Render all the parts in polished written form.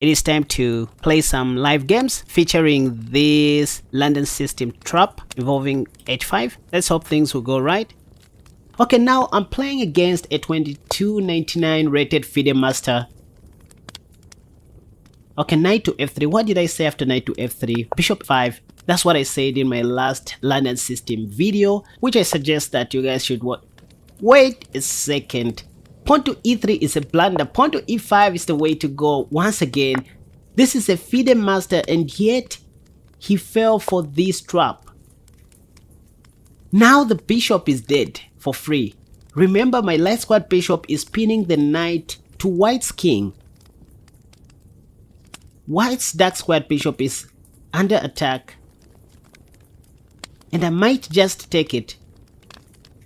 It is time to play some live games featuring this London system trap involving h5. Let's hope things will go right. Okay, now I'm playing against a 2299 rated FIDE master. Okay, knight to f3. What did I say after knight to f3? Bishop 5. That's what I said in my last London system video, which I suggest that you guys should wait a second. Pawn to e3 is a blunder. Pawn to e5 is the way to go. Once again, this is a FIDE master and yet he fell for this trap. Now the bishop is dead for free. Remember, my light squad bishop is pinning the knight to white's king. White's dark squad bishop is under attack and I might just take it.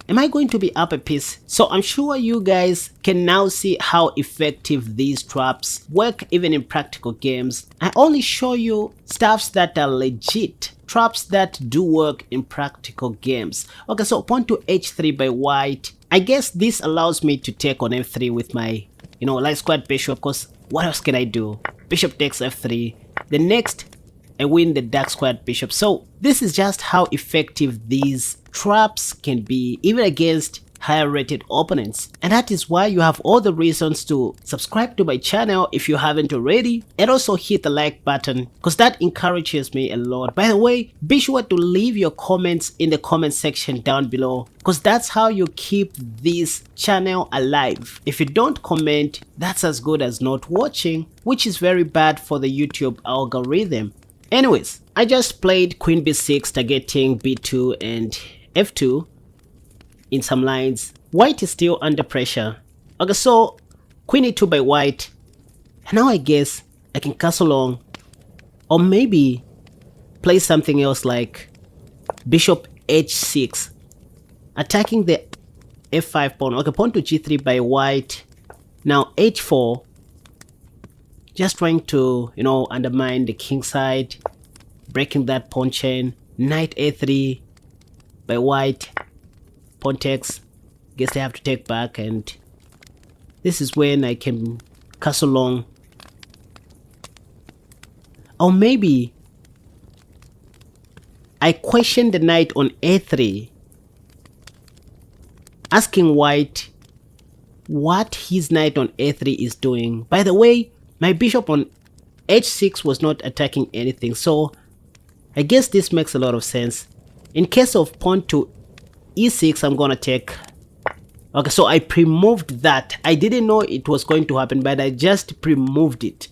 Am I going to be up a piece? So I'm sure you guys can now see how effective these traps work even in practical games. I only show you stuffs that are legit, traps that do work in practical games. Okay, so pawn to h3 by white. I guess this allows me to take on f3 with my, light squad bishop, because what else can I do? Bishop takes f3. The next, I win the dark squad bishop. So this is just how effective these traps can be even against higher rated opponents, and that is why you have all the reasons to subscribe to my channel if you haven't already, and also hit the like button because that encourages me a lot. By the way, be sure to leave your comments in the comment section down below because that's how you keep this channel alive. If you don't comment, that's as good as not watching, which is very bad for the YouTube algorithm. Anyways, I just played queen b6 targeting b2 and f2 in some lines. White is still under pressure. Okay, so queen e2 by white. And now I guess I can castle long, or maybe play something else like bishop h6, attacking the f5 pawn. Okay, pawn to g3 by white. Now h4, just trying to undermine the king side, breaking that pawn chain. Knight a3 by white, pawn takes. Guess I have to take back, and this is when I can castle long. Or maybe I question the knight on a3, asking white what his knight on a3 is doing. By the way, my bishop on h6 was not attacking anything, so I guess this makes a lot of sense. In case of pawn to e6, I'm gonna take. Okay, so I pre-moved that. I didn't know it was going to happen, but I just pre-moved it.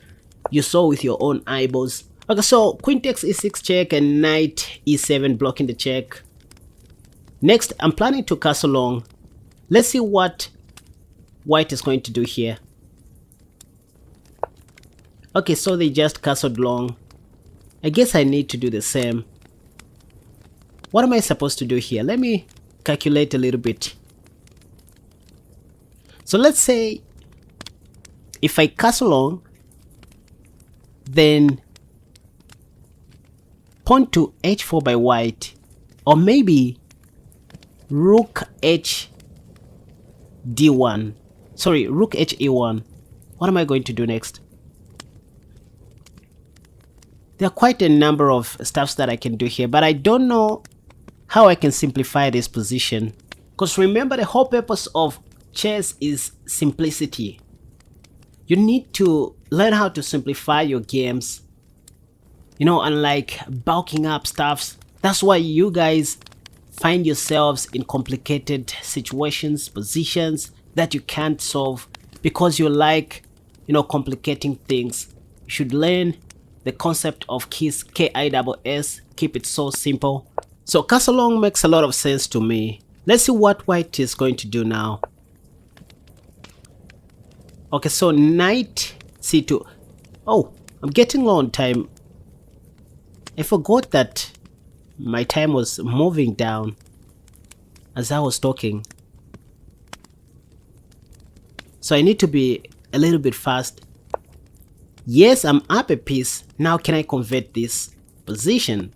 You saw with your own eyeballs. Okay, so queen takes e6 check and knight e7 blocking the check. Next, I'm planning to castle long. Let's see what white is going to do here. Okay, so they just castled long. I guess I need to do the same. What am I supposed to do here? Let me calculate a little bit. So let's say if I castle long, then pawn to h4 by white, or maybe rook h d1. Sorry, rook h e1. What am I going to do next? There are quite a number of stuffs that I can do here, but I don't know how I can simplify this position. Because remember, the whole purpose of chess is simplicity. You need to learn how to simplify your games, unlike bulking up stuffs. That's why you guys find yourselves in complicated situations, positions that you can't solve because you like, complicating things. You should learn the concept of KISS, K-I-S-S, keep it so simple. So castle long makes a lot of sense to me. Let's see what white is going to do now. Okay, so knight c2. Oh, I'm getting low on time. I forgot that my time was moving down as I was talking. So I need to be a little bit fast. Yes, I'm up a piece. Now can I convert this position?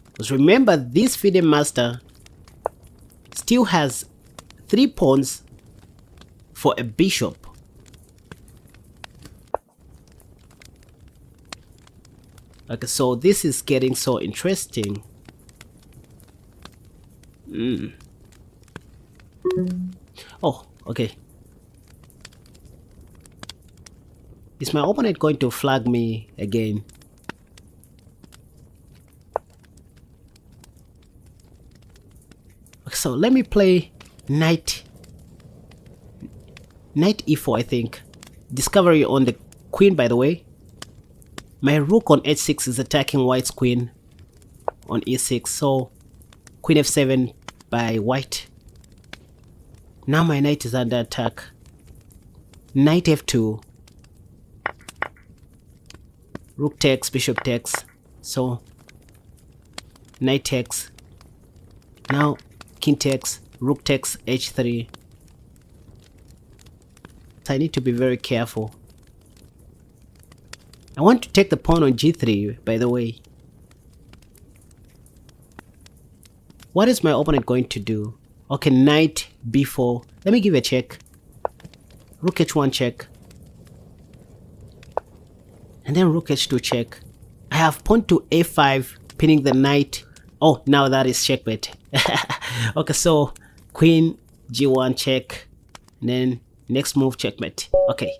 Because remember, this FIDE master still has 3 pawns for a bishop. Okay, so this is getting so interesting. Oh, okay. Is my opponent going to flag me again? Okay, so let me play knight e4, I think. Discovery on the queen, by the way. My rook on h6 is attacking white's queen on e6, so queen f7 by white. Now my knight is under attack. Knight f2. Rook takes, bishop takes. So knight takes. Now king takes, rook takes, h3. So I need to be very careful. I want to take the pawn on g3, by the way. What is my opponent going to do? Okay, knight b4. Let me give a check. Rook h1 check. And then rook h2 check. I have pawn to a5, pinning the knight. Oh, now that is checkmate. Okay, so queen g1 check. And then next move checkmate. Okay.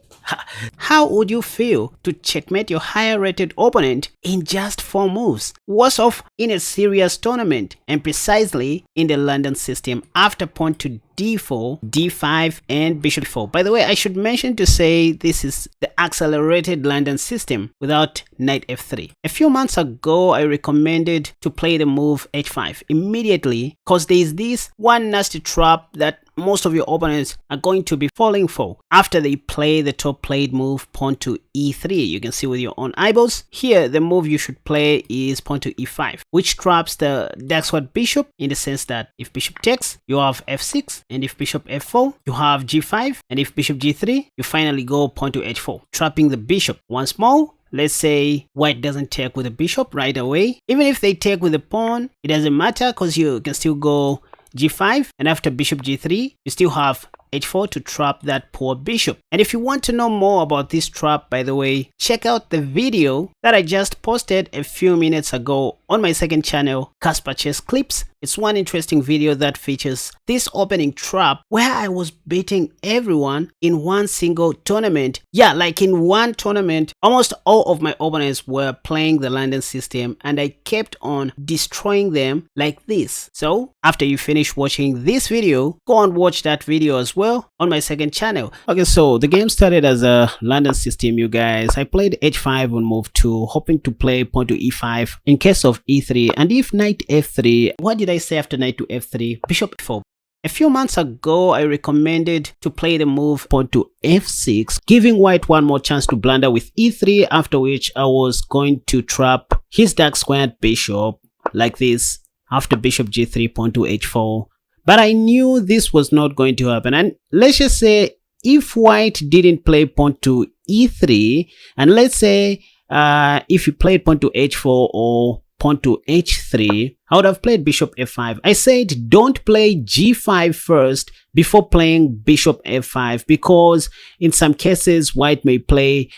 How would you feel to checkmate your higher rated opponent in just 4 moves? Worse off in a serious tournament, and precisely in the London system after pawn to d4, d5 and bishop 4. By the way, I should mention to say this is the accelerated London system without knight f3. A few months ago, I recommended to play the move h5 immediately because there is this one nasty trap that most of your opponents are going to be falling for after they play the top played move pawn to e3. You can see with your own eyeballs. Here, the move you should play is pawn to e5, which traps the dark squared bishop in the sense that if bishop takes, you have f6, and if bishop f4, you have g5, and if bishop g3, you finally go pawn to h4, trapping the bishop. Once more, let's say white doesn't take with the bishop right away. Even if they take with the pawn, it doesn't matter because you can still go g5, and after bishop g3, you still have h4 to trap that poor bishop. And if you want to know more about this trap, by the way, check out the video that I just posted a few minutes ago on my second channel, KaspaChess Clips. It's one interesting video that features this opening trap where I was beating everyone in one single tournament. Yeah, like in one tournament, almost all of my opponents were playing the London system and I kept on destroying them like this. So after you finish watching this video, go and watch that video as well on my second channel. Okay, so the game started as a London system, you guys. I played h5 on move 2, hoping to play pawn to e5 in case of e3, and if knight f3, what did I say after knight to f3? Bishop f4. A few months ago, I recommended to play the move pawn to f6, giving white one more chance to blunder with e3, after which I was going to trap his dark squared bishop like this after bishop g3, pawn to h4. But I knew this was not going to happen, and let's just say if white didn't play pawn to e3, and let's say if you played pawn to h4 or pawn to h3, I would have played bishop f5. I said don't play g5 first before playing bishop f5 because in some cases white may play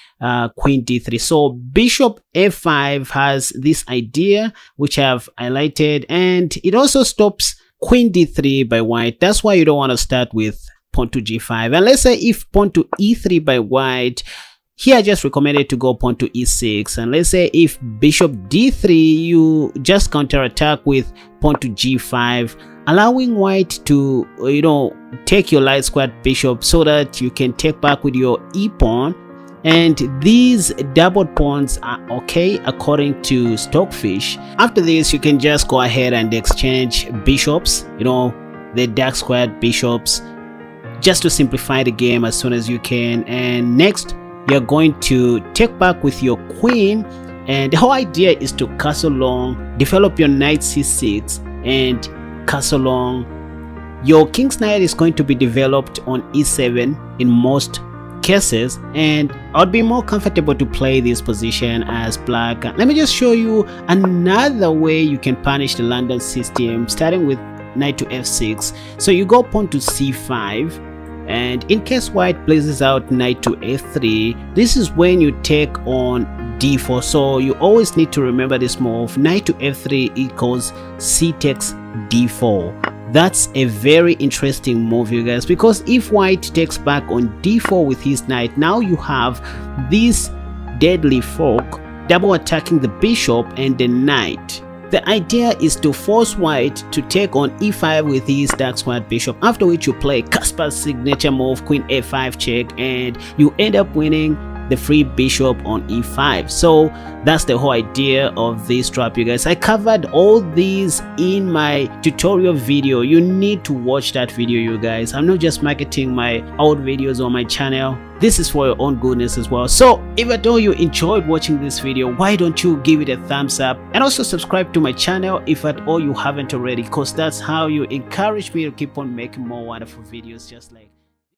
queen d3. So bishop f5 has this idea which I've highlighted, and it also stops queen d3 by white. That's why you don't want to start with pawn to g5. And let's say if pawn to e3 by white, here I just recommended to go pawn to e6, and let's say if bishop d3, you just counterattack with pawn to g5, allowing white to take your light squared bishop so that you can take back with your e pawn. And these doubled pawns are okay according to Stockfish. After this, you can just go ahead and exchange bishops, the dark squared bishops, just to simplify the game as soon as you can. And next, you're going to take back with your queen, and the whole idea is to castle long, develop your knight c6 and castle long. Your king's knight is going to be developed on e7 in most cases, and I'd be more comfortable to play this position as black. Let me just show you another way you can punish the London system, starting with knight to f6. So you go pawn to c5, and in case white places out knight to f3, this is when you take on d4. So you always need to remember this move. Knight to f3 equals c takes d4. That's a very interesting move, you guys, because if white takes back on d4 with his knight, now you have this deadly fork double attacking the bishop and the knight. The idea is to force white to take on e5 with his dark squared bishop, after which you play Kaspar's signature move queen a5 check, and you end up winning the free bishop on e5. So that's the whole idea of this trap, you guys. I covered all these in my tutorial video. You need to watch that video, you guys. I'm not just marketing my old videos on my channel. This is for your own goodness as well. So if at all you enjoyed watching this video, why don't you give it a thumbs up, and also subscribe to my channel if at all you haven't already, because that's how you encourage me to keep on making more wonderful videos just like